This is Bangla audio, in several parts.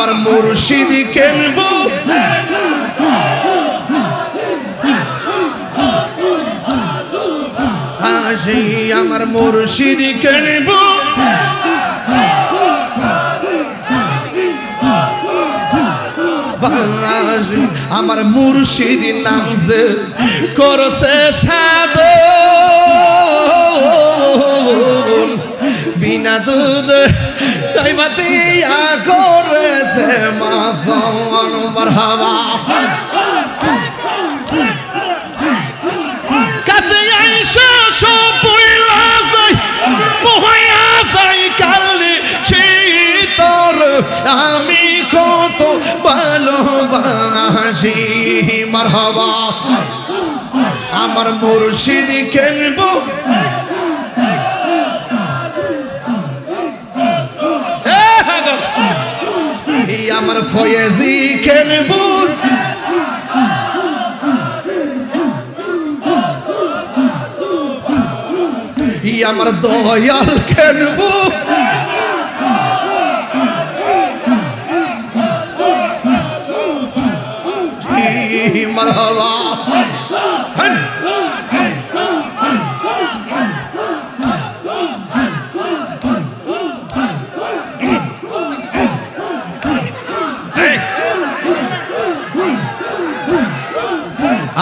আমার মুর্শিদ কেনবো আসি আমার মুর্শিদ কেনবো আমার মুর্শিদ নামছে করছে সাধন বিনা দুধ তাইবা দিয়া করেছে মাখন মারহাবা কাছে আইসা সব বইলা যায় বহয়া যায় কালে চিতর আমি কত ভালোবাসি মারহাবা আমার মুর্শিদ কেনবো আমার ফয়েজি কেনবো আমার দয়াল কেনবো মারহাবা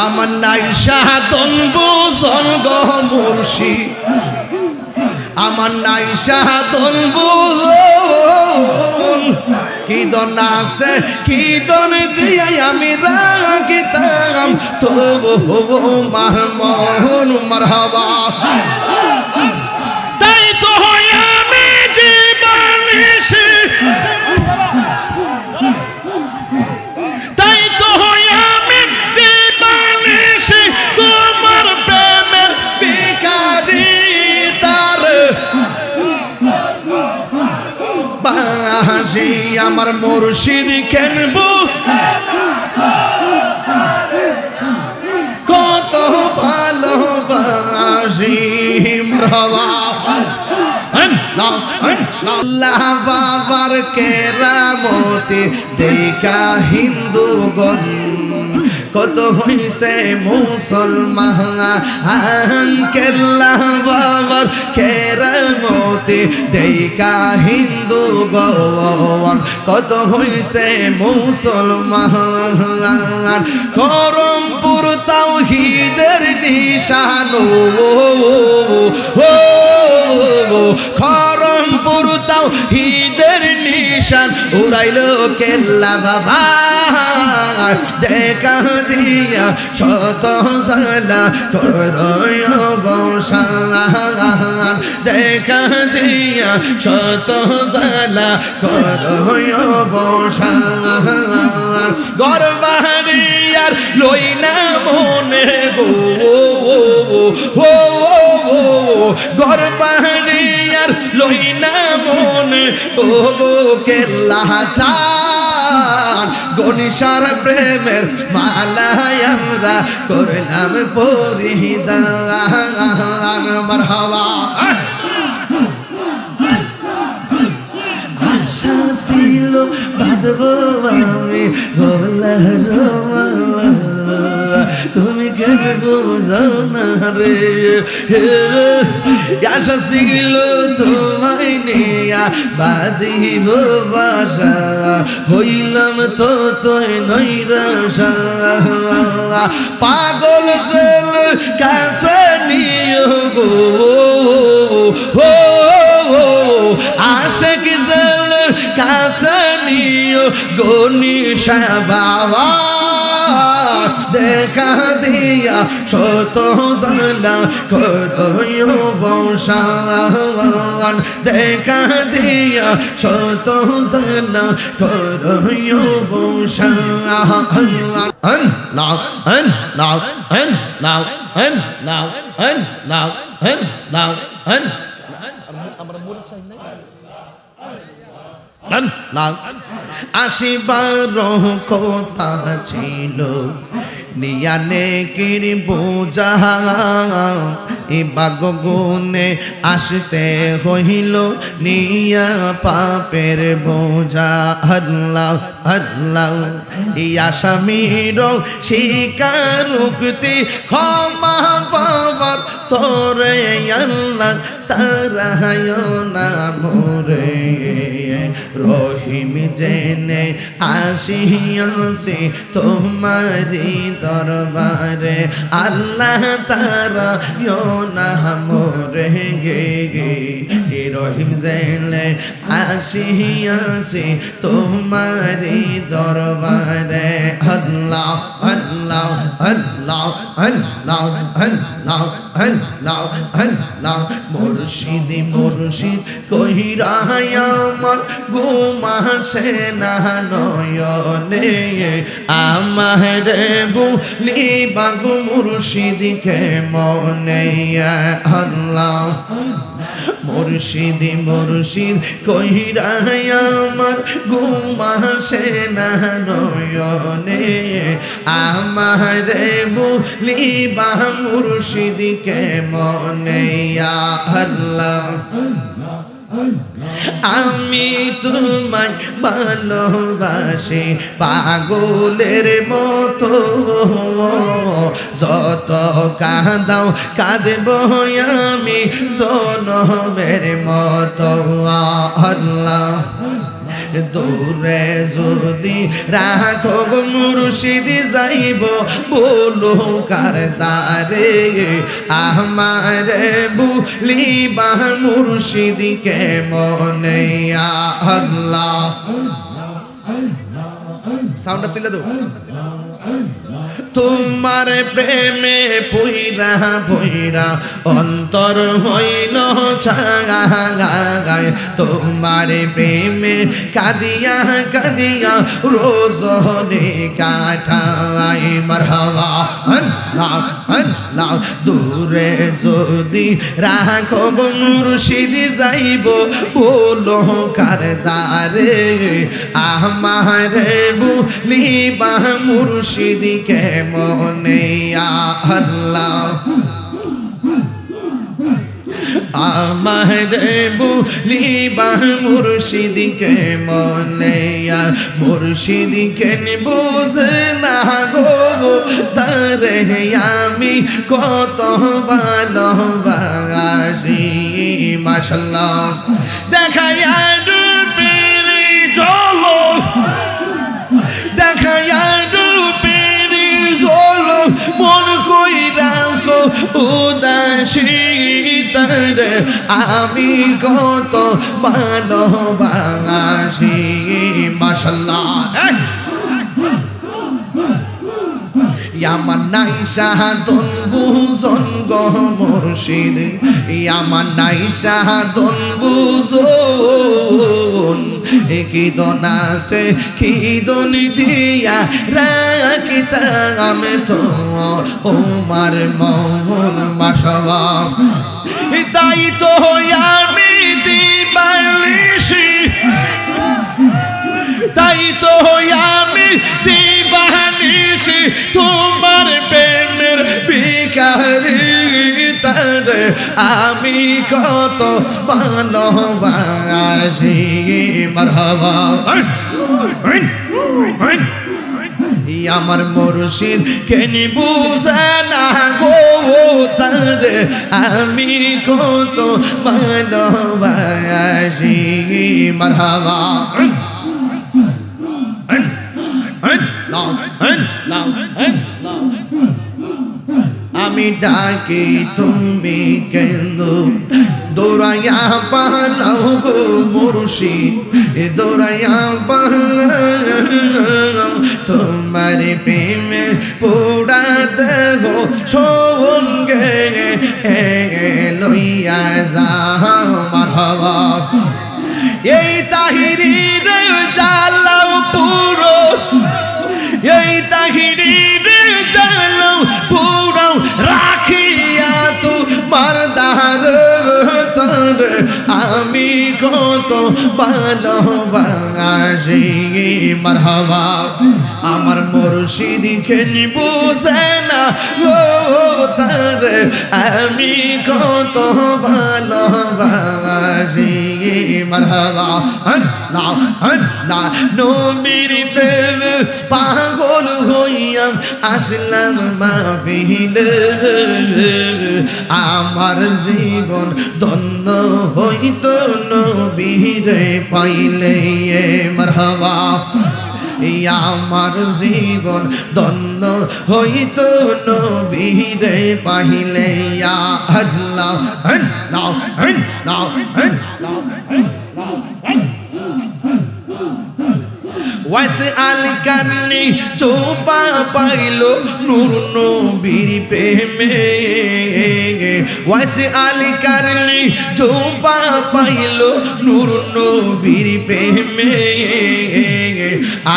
আমার নাই সাধন বুঝন গো মুর্শিদ আমার নাই সাধন বুঝন কি দন আছে কি দন দিয়ে আমি রাখিতাম তবু মার মন মারহাবা তাই তো হয় আমি দিবানিশি তাই তো হয় আমি দিবানিশি তোমার প্রেমের ভিখারি তার বাসি আমার মুর্শিদ কেনবো কত ভালোবাসি মারহাবা আল্লাহ বাবার কেরামতি দেখা হিন্দুগণ কত হইছে মুসলমান কেল্লা বাবার কেরামতি দেখা হিন্দুগণ কত হইছে মুসলমান করমপুর তাওহীদের নিশান করমপুর তাওহীদের নিশান উড়াইলো কেল্লা বাবা দেখা দিয়া শত সালা করয় অবসান দেখা দিয়া শত সালা করয় অবসান গরবাহারি আর লই না মনে গো গরবাহারি আর লই না মনে ও গো কেল্লা চান গনিশার প্রেমের মালায় আমরা করলাম পরিধান মারহাবা আশা ছিল বাঁধবো আমি গলার তুমি কেন বোঝো না রে আশা ছিল তোমায় নিয়া বাঁধিব বাসা হইলাম তো তুই নৈরাশা পাগল সেল কাছে নিও গো আশিক সেল কাছে নিও গো নিশা বাবা দেখা দিয়া শত জালা করয় বংশান দেখা দিয়া শত জালা করয় বংশান নাও নাও নাও নাও নাও নাও আমরা মরে চাই না আসিবার কথা ছিল নিয়ানে কির বোঝা বাগগুনে আসতে হইল নিয়া পাপের বোঝা আল্লাহ আল্লাহ আসামির স্বীকারোক্তি ক্ষমা পাবার তোরে আল্লাহ তারায় না মোরে রহিম জেনে আসিয়াছি তোমারি দরবারে আল্লাহ তারায় না মোরে রহিম জেনে আসিয়াছি তোমারি দরবারে আল্লাহ আল্লাহ আল্লাহ আল্লাহ আল্লাহ আল্লাহ আল্লাহ মুর্শিদ মুর্শিদ কইরা আমার ঘুমাসে না নয়নে আমার বুলিবা গো মুর্শিদকে মনে আল্লাহ মুর্শিদ মুর্শিদ কইরা আমার ঘুমাসে না নয়নে আমার বুলিবা মুর্শিদকে মনে আল্লাহ আমি তোমায় ভালোবাসি পাগলের মতো যত কাঁদাও কাঁদব আমি জনমের মতো আল্লাহ দূরে যদি রাখো মুর্শিদ যাইব বলো কার দারে আমার বুলিবা মুর্শিদকে মনে আল্লাহ সাউন্ডটা তুলে দাও তোমার প্রেমে পইরা পইরা অন্তর হইল ছাগায় তোমার প্রেমে কাদিয়া কাদিয়া রোজনে কাটাই মারহাবা আল্লাহ আল্লাহ দূরে যদি রাখো মুর্শিদ যাইব বলো কার দারে আমার বুলিবা মুর্শিদকে মনে আল্লাহ আমার বুলিবা মুর্শিদকে মনে মুর্শিদকে বুঝে না গো তারে আমি কত ভালোবাসি মাশাআল্লাহ দেখায়া রূপের ঝলক দেখায়া রূপের ঝলক মন কইরাছ উদাসী তারে আমি কত ভালোবাসি মাশাআল্লাহ আমার নাই শাহাদন বুঝন গো মুর্শিদ আমার নাই শাহাদন বুঝন কি দন আছে কি দন দিয়া রাখিতাম তো ওমার মোহন মাশাআল্লাহ তাই তো আমি দিবানিশি তাই তো আমি দিবানিশি তোমার প্রেমের ভিখারি তারে আমি কত ভালোবাসি মারহাবা আমার মুর্শিদ কেন বুঝে না গো তারে আমি কত ভালোবাসি মারহাবা আমি ডাকি তুমি কেন দৌড়াইয়া পালাও গো মুর্শিদ দৌড়াইয়া পালাও তোমার প্রেমে পোড়া দেহ সঙ্গে লইয়া যাও মারহাবা এই তাহিরির জ্বালাও পুরো এই তাহিরির জ্বালাও পুরো রাখিয়া তোমার দার আমি কত কত ভালোবাসি মারহাবা আমার মুর্শিদকে বুঝে না ও তার আমি কত ভালোবাসি মারহাবা আল্লাহ আল্লাহ নবীর প্রেম পাগল হইয়া আসলাম মাহফিলে আমার জীবন ধন্য হইত নবীরে পাইলে মারহাবা আমার জীবন ধন্য হইত নবীরে পাইলে আল্লাহ আল্লাহ আল্লাহ আল্লাহ ওয়াসে আল কান্নি চোপা পাইল নূর নবীর প্রেমে ওয়াসে আল কান্নি চোপা পাইল নূর নবীর প্রেমে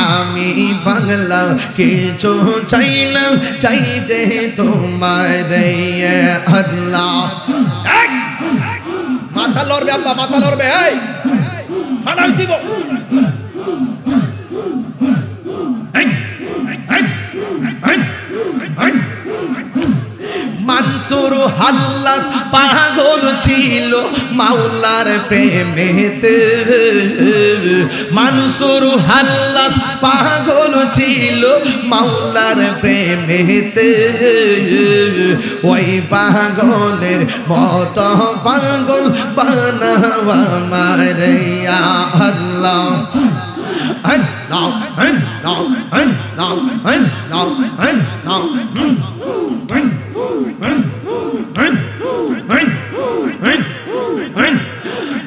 আমি বাংলা কিছু চাইলাম চাই যে তোমার আল্লাহ মাথা লড়বে আব্বা মাথা লড়বে এই ফাটাই দিব মানসুর হাল্লাস পাগল ছিল মাওলার প্রেমেতে মানসুর হাল্লাস পাগল ছিল মাওলার প্রেমেতে ওই পাগলের মত পাগল বানাওয়া মারে আল্লাহ আল্লাহ আল্লাহ আল্লাহ আল্লাহ আল্লাহ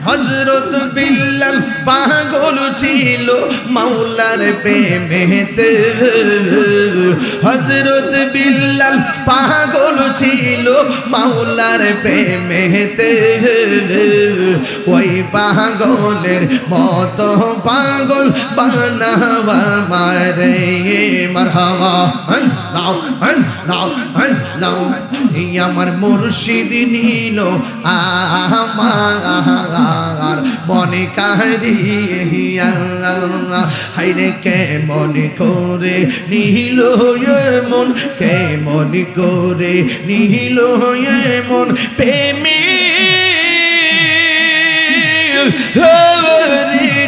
হযরত বিল্লাল পাগল ছিল মাওলার প্রেমেতে হযরত বিল্লাল পাগল ছিল মাওলার প্রেমেতে ওই পাগলের মত পাগল বানাওয়া মারে মারহাবা আল্লাহ আল্লাহ আল্লাহ আমার মুর্শিদ নীল আমার মনে কাহিয়া হাইরে কে মনে করে নীল মন কে মনে করে নীল মন প্রেমী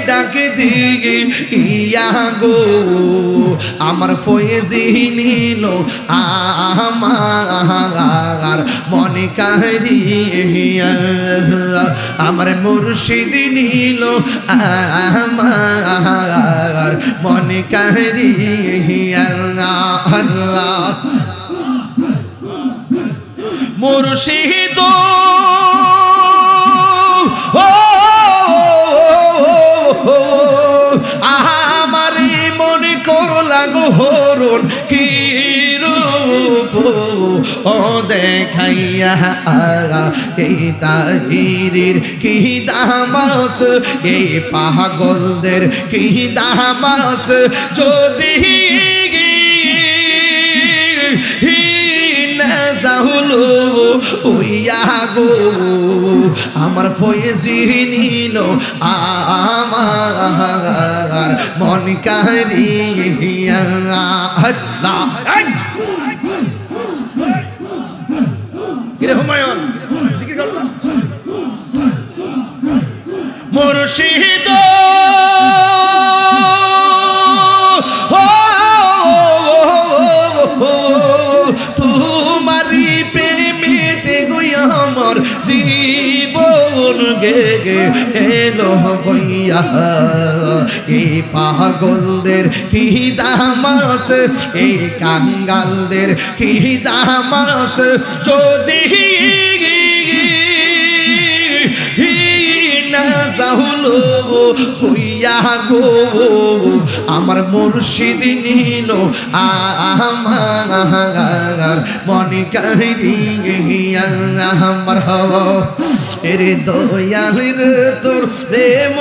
ডাক দিগে ইয়া গো আমার ফয়েজি নীল আমার মনে কাহিয়া আমার মুর্শিদ নীল আমার মনে কাহিয়া আল্লাহ মুর্শিদ আমারি মনে করলা গো হরণ কি রূপ ও দেখাইয়া এই তাহিরির কি দামাস এই পাগলদের কি দামাস যদি যাহলো ওইয়া গো আমার ফয়েজি নীল আমার মন কাহিয়া আল্লাহ কিরে হুমায়ুন জিকির করছ মুর্শিদ তোমারি প্রেমেতে গইয়া আমার জীবন গে গে এলো গইয়া এই পাগলদের কি দামাস এই কাঙ্গালদের কি দামাস যদি না যাহলো হইয়া গো আমার মুর্শিদ নীল আমার মনে কাহিয়া আমার রে দয়াল রে তোর প্রেম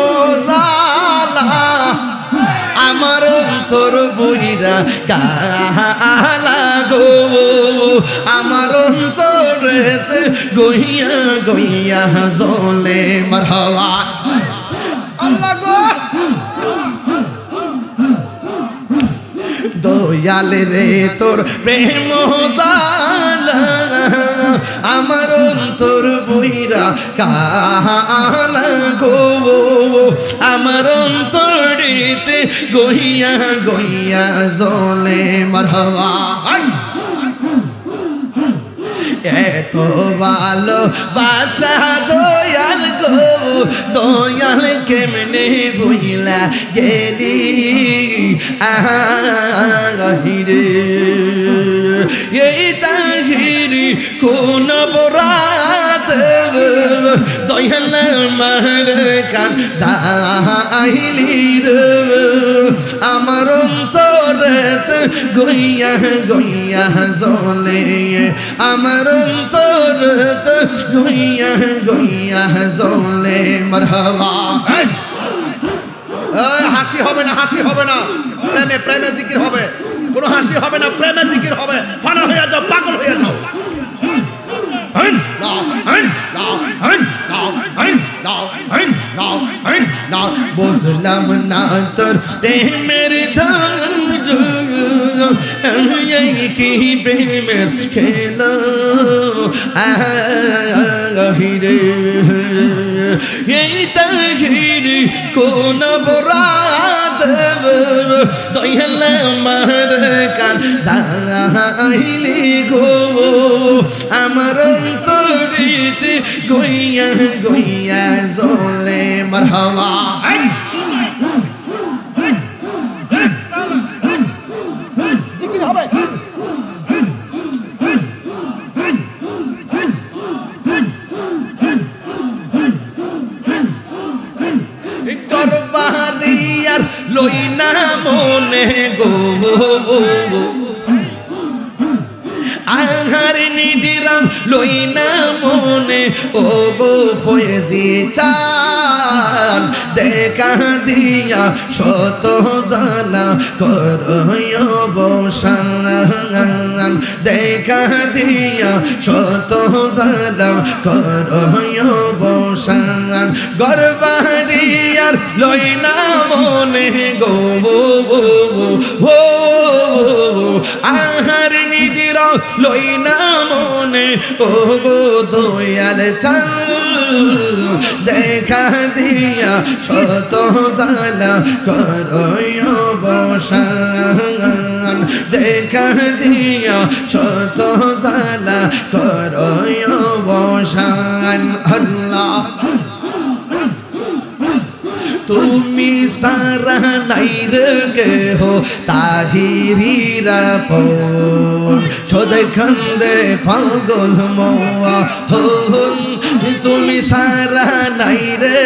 জালা আমার অন্তর বইরা কালা গো আমার অন্তরেতে গইয়া গইয়া জলে মারহাবা আল্লাহ গো দয়াল রে তোর প্রেম জালা আমার অন্তর বইরা কালা গো আমার অন্তরেতে গহিয়া গইয়া জলে মারহাবা এত ভালো বাসা দয়াল গো দয়াল কেমনে বইলা গেলি আহিরে এই তাহিরি কোন বরাত দয়াল আমার কান দাইলি রে আমার অন্তরেতে গইয়া গইয়া জলে আমার অন্তরেতে গইয়া গইয়া জলে মারহাবা হাসি হবে না হাসি হবে না প্রেমে প্রেমে জিকির হবে কোনো হাসি হবে না প্রেমে জিকির হবে ফানা হয়ে যাও পাগল হয়ে যাও বুঝলাম না তোর প্রেমের ধার কি প্রেমের খেল আহিরে এই তাহিরি কোন বরাত দয়াল আমার কান দাইলি গো আমার অন্তরিতে গইয়া গইয়া জলে মারহাবা জিকির হবে করবারিয়ার লই না মনে গো আহার নিদিরাম লই না মনে ও গো ফয়েজি চান দেখা দিয়া শত জালা করয় বসান দেখা দিয়া শত জালা করয় বসান গরবারিয়ার লই না মনে গো আহার নিদিরাম লই না মনে ও গো দয়াল চান দেখা দিয়া শত জালা করয় বসান দেখা দিয়া শত জালা করয় বসান আল্লাহ তুমি সারা নাই রে হো তাহিরিরা পন সদে খন্দে পাগল মোয়া হন তুমি সারা নাই রে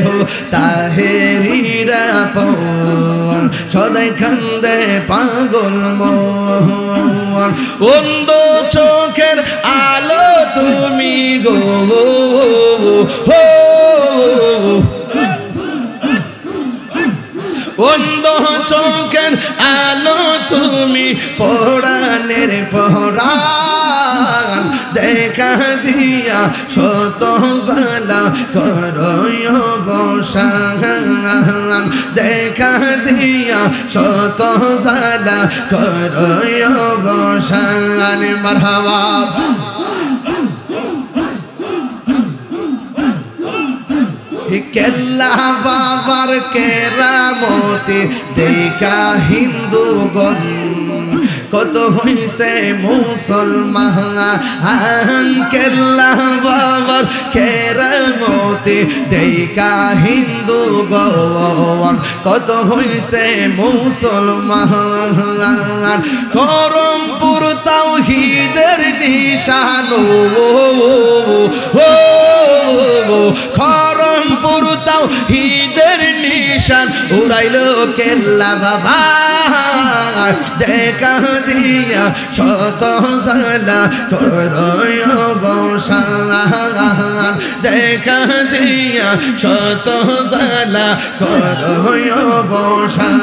হো তাহিরিরা পন সদে খন্দে পাগল মোহন অন্ধ চোখের আলো তুমি গো হো অন্ধ চোখের আলো তুমি পরাণের পরাণ দেখা দিয়া শত জালা করয় বসান দেখা দিয়া শত জালা করয় বসান মারহাবা কেল্লা বাবার কেরামতি দেখা হিন্দুগণ কত হইছে মুসলমান কেল্লা বাবার কেরামতি দেখা হিন্দুগণ কত হইছে মুসলমান করমপুর তাওহীদের নিশানো খরমপুর তাওহীদের নিশান উড়াইলো কেল্লা বাবা দেখা দিয়া শত জালা করয় বসান দেখা দিয়া শত জালা করয় বসান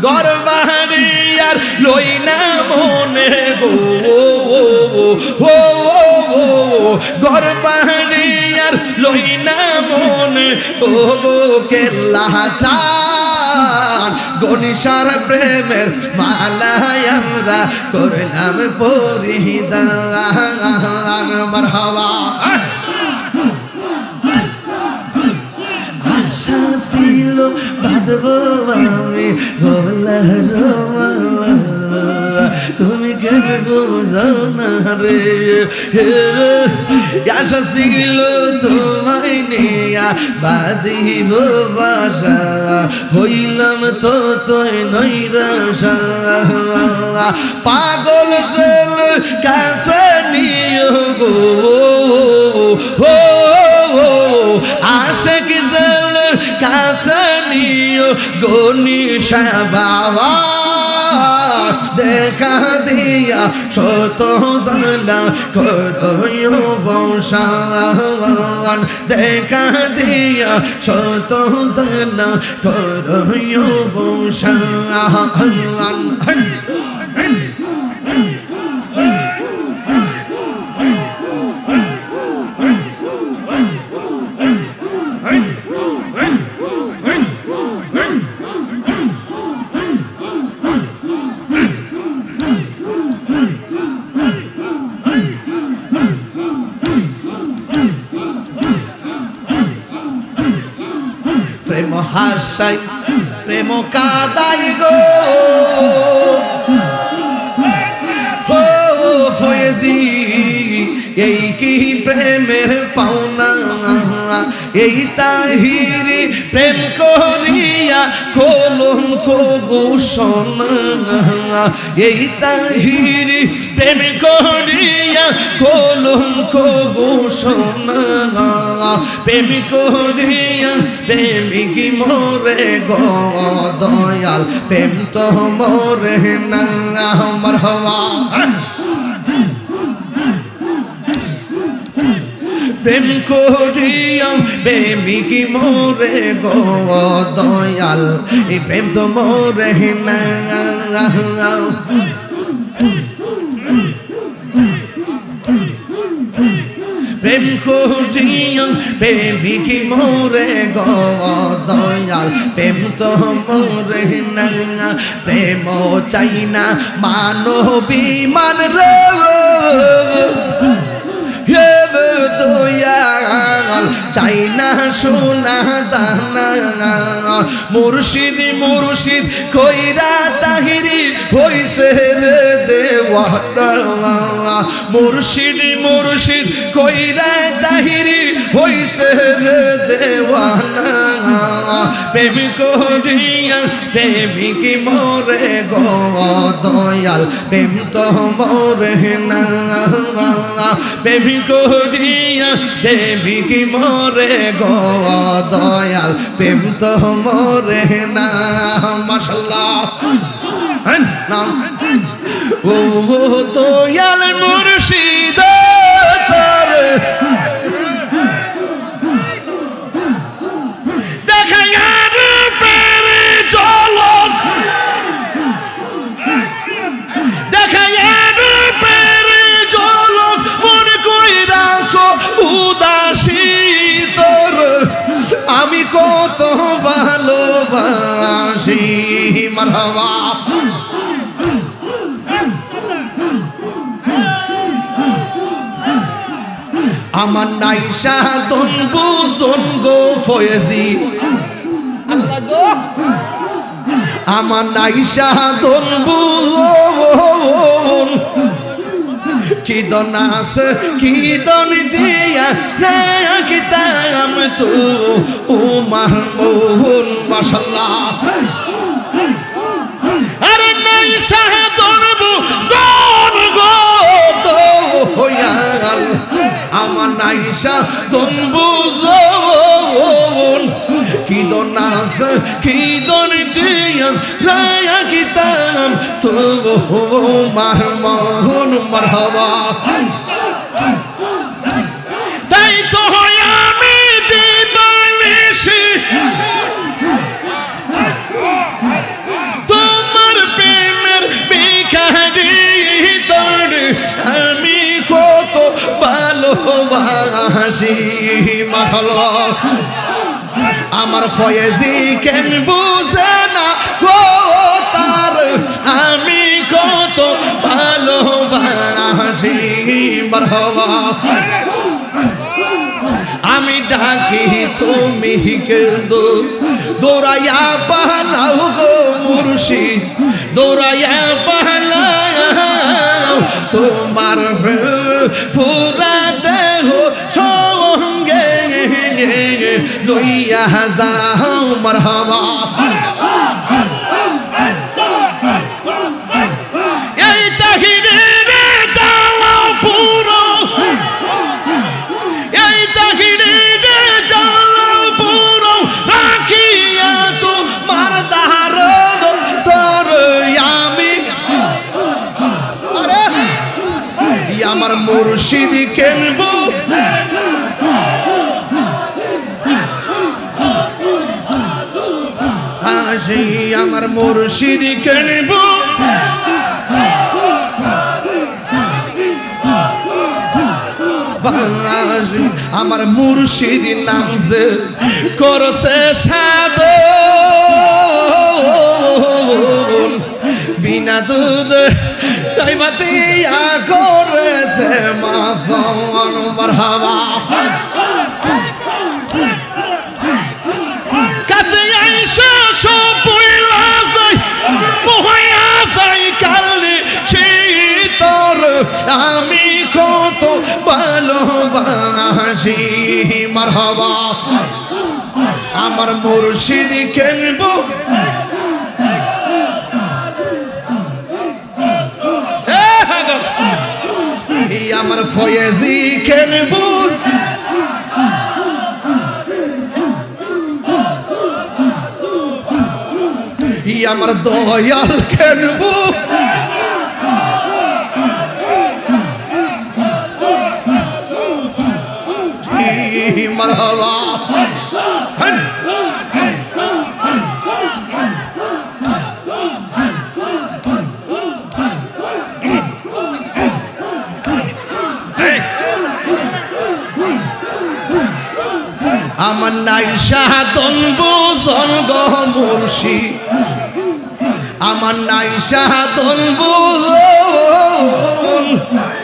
গরবারিয়ার লই না মনে গো গরবারিয়ার লই না মনে ও ও গো কেল্লা চান গনিশার প্রেমের মালায় আমরা করলাম পরিধান মারহাবা আশা ছিল বাঁধবো আমি গলার মালা তুমি কেন বোঝো না রে আশা ছিল তোমায় নিয়া বাঁধিব বাসা হইলাম তো তুই নৈরাশা পাগল সেল কাছে নিয়ে গো হো আশিক সেল কাছে নিয়ে গনিশা বাবা দেখা দিয়া শত জানা করো বংশান দেখা দিয়া শত জানা করো বংশান প্রেম হাসাই প্রেম কাদাই গো হো ফয়েজি এই কি প্রেমের পাওনা এই তাহিরি প্রেম করিয়া কলঙ্ক গোসন এই তাহিরি প্রেম করিয়া কলঙ্ক গোসন প্রেম করিয়া প্রেমিক মোরে গো দয়াল প্রেম তো মোরে না মারহাবা প্রেম করিয়া প্রেমিক মোরে গো দয়াল এই প্রেম তো মোরে না প্রেম করিয়া প্রেমিক মোরে গো দয়াল প্রেম তো মোরে না প্রেম চাই না মানবী মান রে দয়াল চাই না সোনা দানা মুর্শিদ মুর্শিদ কইরা তাহিরি হইছে রে দেওয়ানা মুর্শিদ মুর্শিদ কইরা তাহিরি হইছে রে দেওয়ানা প্রেম করিয়া প্রেমিক মোরে গো দয়াল প্রেম তো মোরে না প্রেম করিয়া প্রেমিক মোরে গো দয়াল প্রেম তো মোরে না মাশাআল্লাহ নাম ও দয়াল মুর্শিদ তোর দেখা গেল প্রেমে ঝলক দেখা গেল প্রেমে ঝলক মন কইরাছ উদাসী তোর আমি কত ভালোবাসি মারহাবা আমার নাইশা দনবু জনগো ফয়েজি আল্লাহ গো আমার নাইশা দনবু কি দনাস কি দন দিয়া রে কিতাম তো ও মাহমুন মাশাআল্লাহ আরে নাইশা দনবু জনগো তো হইয়াল আমার নাইশা দনবু কি দনাস কি দন দিয়া রায়া কিতাম তো মারমন মারহাবা তাই তো আমি দিবানিশি তোমার প্রেমের ভিখারি তোর আমি কত ভালোবাসি মারহাবা আমার ফয়েজি কেন বুঝে না গো তার আমি কত ভালোবাসি মারহাবা আমি ডাকি তুমি কেঁদো দৌড়াইয়া পালাও গো মুর্শিদ দৌড়াইয়া পালাও তোমার পুরা দেহ সঙ্গে লইয়া যাও মারহাবা এই তাহিরে চালাও পুরো এই তাহিরে চালাও পুরো রাখিয়া তোমার দার তোর আমি আরে আমার মুর্শিদ কেনবো হাসি আমার মুর্শিদ কেনবো বাসি আমার মুর্শিদ নামছে করছে সাদ বিনা দুধ দইবাতিয়া করেছে মা ভগবান মারহাবা কাছে আইসা সব পয়লা যাই বহয়া যাই কালে তোর আমি কত ভালোবাসি মারহাবা আমার মুর্শিদ কেনবো আমার ফয়েজি কেনবো আমার দয়াল কেনবো মারহাবা আমার নাই সাধন বুঝন গো মুর্শিদ আমার নাই সাধন বুঝন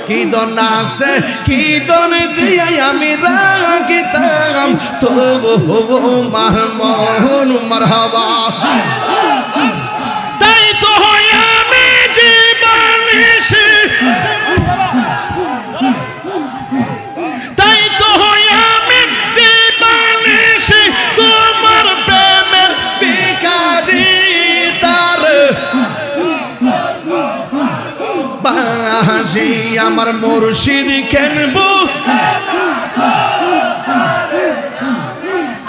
কি দন আছে কি দন দিয়ে আমি রাখিতাম তবু মার মোহন মারহাবা তাই তো হয় আমি দিবানিশি তাই তো হয় আমি দিবানিশি তোমার প্রেমের ভিখারি তার বাসি আমার মুর্শিদ কেনবো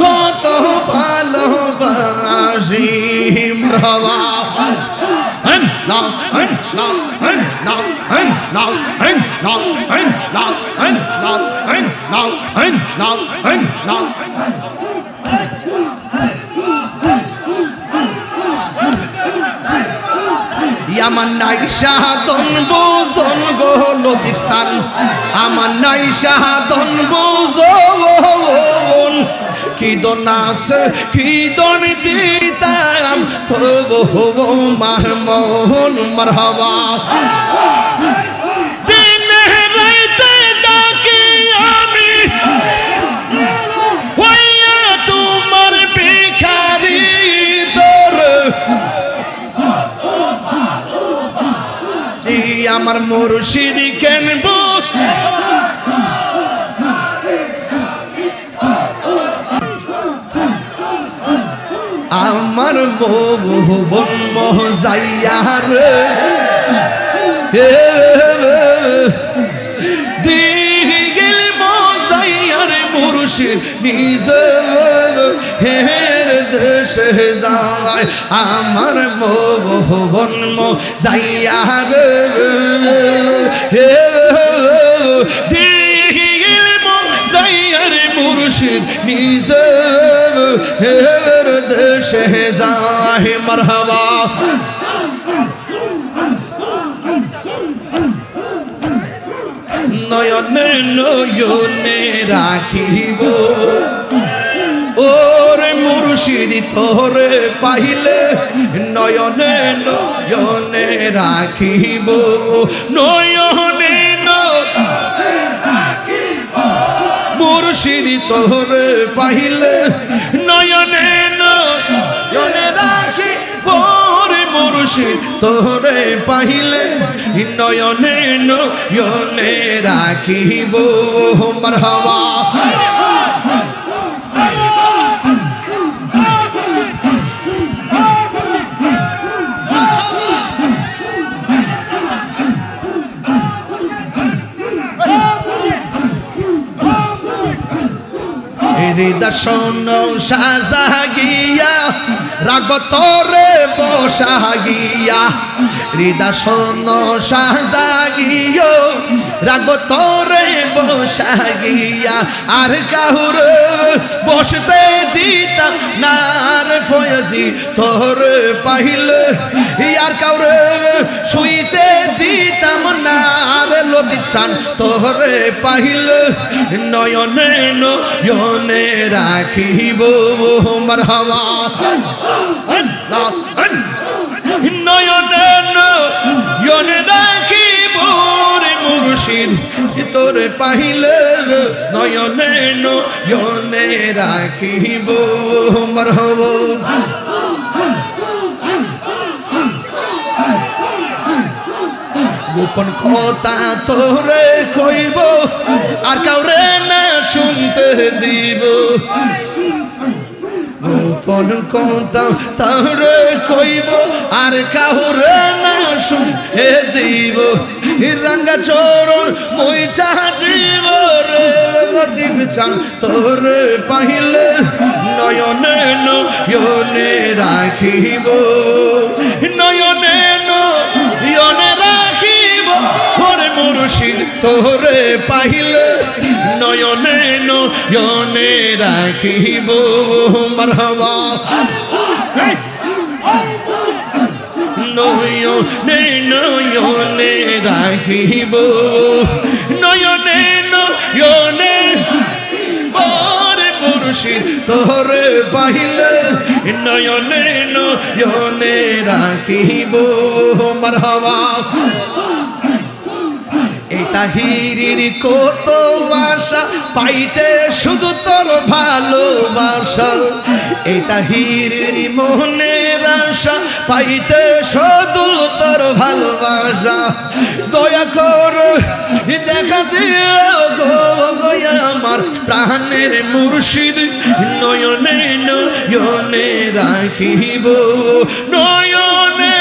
কত ভালোবাসি মারহাবা নাও নাও নাও নাও নাও নাও নাও নাও আমার নাই সাধন বোজন গো নদীর সান আমার নাই সাধন বোজন কি দন আছে কি দন দিতাম তবু মার মোহন মারহাবা দিনে রাইতে ডাকি আমি হইয়া তোমার ভিখারি তোর আমার মুর্শিদ কেনবো আমার বন মজাইয়ার দিগিল মজাইয়ার মুর্শিদ নিজ হের দেশে যায় আমার বন মজাইয়ার দিগিল মজাইয়ার মুর্শিদ নিজ হের দেশে যায় মারহাবা নয়নে নয়নে রাখিব ওরে মুর মুর্শিদ তোরে পাইলে নয়নে নয়নে রাখিব নয়নে মুর্শিদ তোরে পাইলে নয়নে নয়নে রাখিব রে মুর্শিদ তোরে পাইলে নয়নে নয়নে রাখিব মারহাবা রিদা শোনো সাজা গিয়া রাখব তোরে বসা গিয়া রিদা শোনো সাজা গিয়া রাখব তোরে বসা গিয়া আর কাহুরে বসতে দিতাম না রে ফয়জি তোরে পাইলে আর কাউরে শুইতে দিতাম না রে লতি চান তোরে পাইলে নয়নে নয়নে রাখিব মারহাবা নয়নে নয়নে রাখিব রে মুর্শিদ তোরে পাইলে নয়নে নয়নে রাখিব মারহাবা গোপন কথা তোরে কইব আর কাউরে না শুনতে দিব গোপন কথা তোরে কইব আর কাউরে না শুনতে দিব রাঙ্গা চরণ মই চাহিব রে দিব চান তোরে পাইলে নয়নে নয়নে রাখিব নয়নে নয়নে রাখিব ওরে মুর্শিদ তোরে পাইলে নয়নে নয়নে রাখিব মারহাবা নয়নে নয়নে রাখিব নয়নে নয়নে মুর্শিদ তোরে পাইলে নয়নে নয়নে রাখিব মারহাবা এটা হিরির কত আশা পাইতে শুধু তোর ভালোবাসা এটা হিরির মনের আশা পাইতে শুধু তোর ভালোবাসা দয়া কর দেখা দিও গো আমার প্রাণের মুর্শিদ নয়নে নয়নে রাখিব নয়নে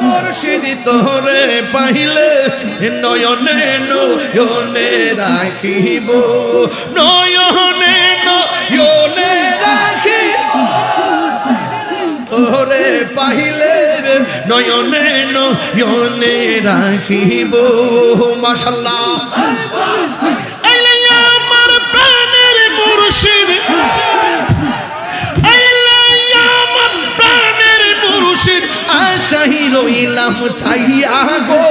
মুর্শিদ তোরে পাইলে নয়নে নয়নে রাখিব নয়নে নয়নে রাখিব তোরে পাইলে নয়নে নয়নে রাখিব মাশাআল্লাহ আইলে আমার প্রাণের মুর্শিদ আইলে আমার প্রাণের মুর্শিদ আশাই রইলাম চাইয়া গো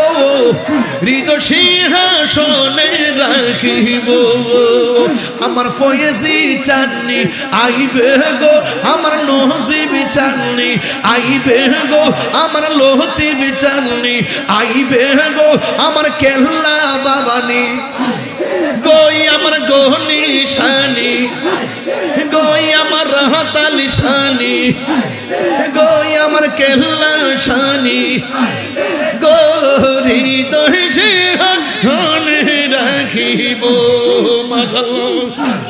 হৃদয় সিংহাসনে রাখিব আমার ফয়েজি চাননি আইবে গো আমার নসিব চাননি আইবে গো আমার লতিফ চাননি আইবে গো আমার কেল্লা বাবানি গই আমার গহনি শানি গই আমার রাহতালি শানি গই আমার কেল্লা শানি হৃদয় সিংহাসনে রাখিব মাশাআল্লাহ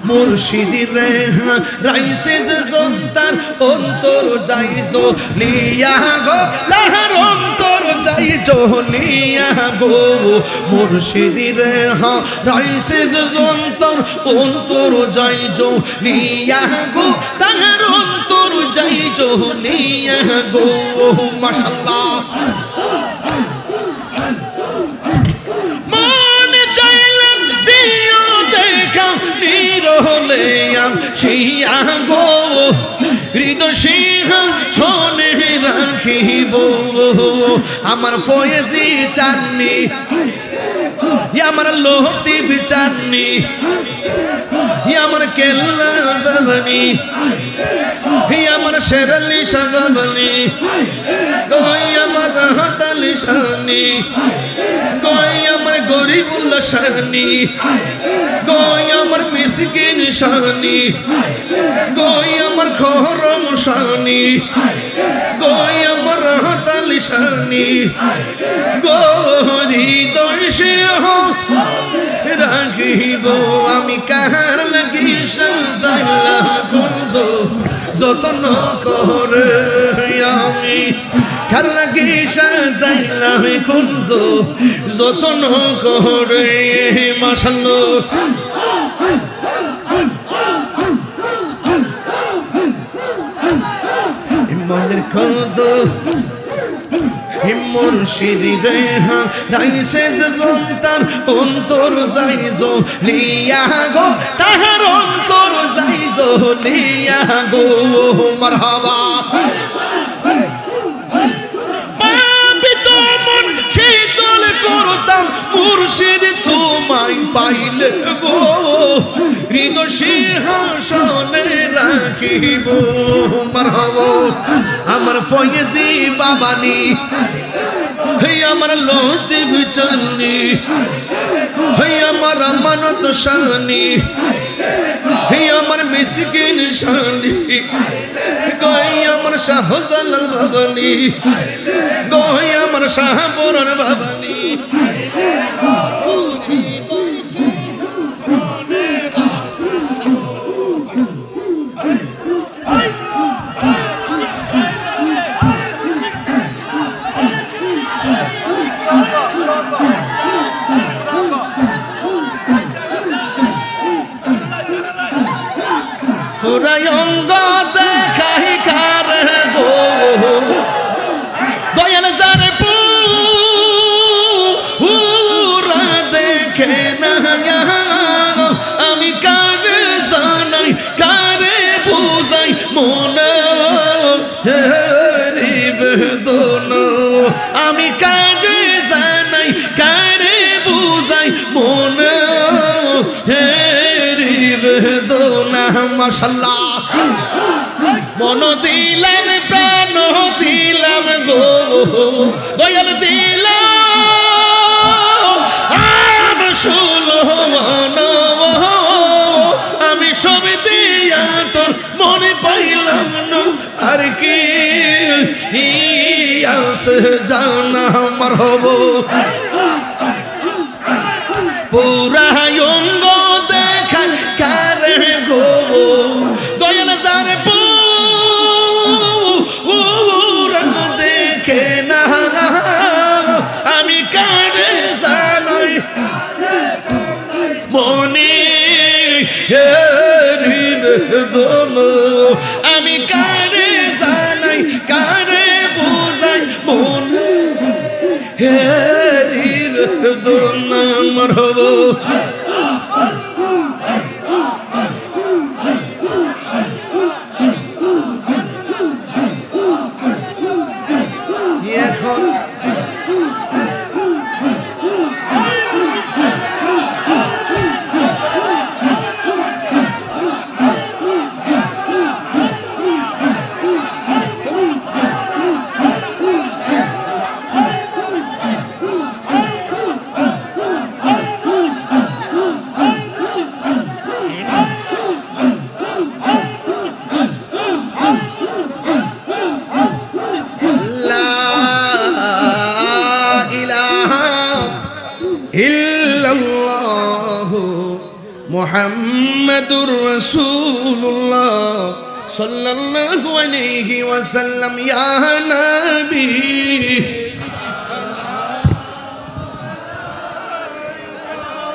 মুর্শিদির রাইসে জন্তার অন্তর যাইজো লিয়া গো তাহার অন্তর যাইজো লিয়া গো মুর্শিদির রাইসে জন্তার অন্তর যাইজো লিয়া গো তাহার অন্তর যাইজো লিয়া গো মাশাআল্লাহ শিয়া গো হৃদয় সিংহাসনে রাখিব আমার ফয়েজি চাননি আমার লতিফ চাননি আমার কেল্লা বাবনি আমার শেরালি সাবাবনি গই আমার রাহত আলী শানি গই আমার গরিবুল্লাহ শানি গই আমার মিসকিন শানি গই আমার খরম শানি গই আমার রাহত আলী শানি গরি দর্শে রাখিব আমি কাহার লাগি সাজাইলা কুঞ্জ যতন করে আমি কার লাগি সাজাইলাম কুঞ্জ যতন করে মাশাআল্লাহ মনের খোদ মুর্শিদি রেহা রাইসে সন্তান অন্তর যাইজো লিয়া গো তাহার অন্তর যাইজো লিয়া গো মারহাবা পাপি তো মন শীতল করতাম মুর্শিদ তোমায় পাইলে গো হৃদয় সিংহাসনে রাখিব মারহাবা আমার ফয়েজি বাবানি আমার লতিফ চাননি আমার আমানত শানি আমার মিসকিন শানি গই আমার শাহজালাল বাবানি গই আমার শাহপুরন বাবানি অঙ্গ দেখাই কার গো দয়াল যারে পুরা দেখে না আমি কারে জানাই কারে বুঝাই মনে বেদনা আমি কারে জানাই কারে বুঝাই মনে বেদনা মাশাআল্লাহ মন দিলাম প্রাণ দিলাম গো দয়াল দিলাম সুলমান আমি সব দিয়া তোর মনে পাইলাম না আর কি আছে জানা মারহবা পুরা অঙ্গ দেখায় কারে গো দয়াল যারে পুরা দেখে না আমি কারে জানাই মনে আমি কারে জানাই কারে বুঝাই মনে দোনা মারহবা এখন মুহাম্মাদুর রাসূলুল্লাহ সাল্লাল্লাহু আলাইহি ওয়াসাল্লাম ইয়া নবী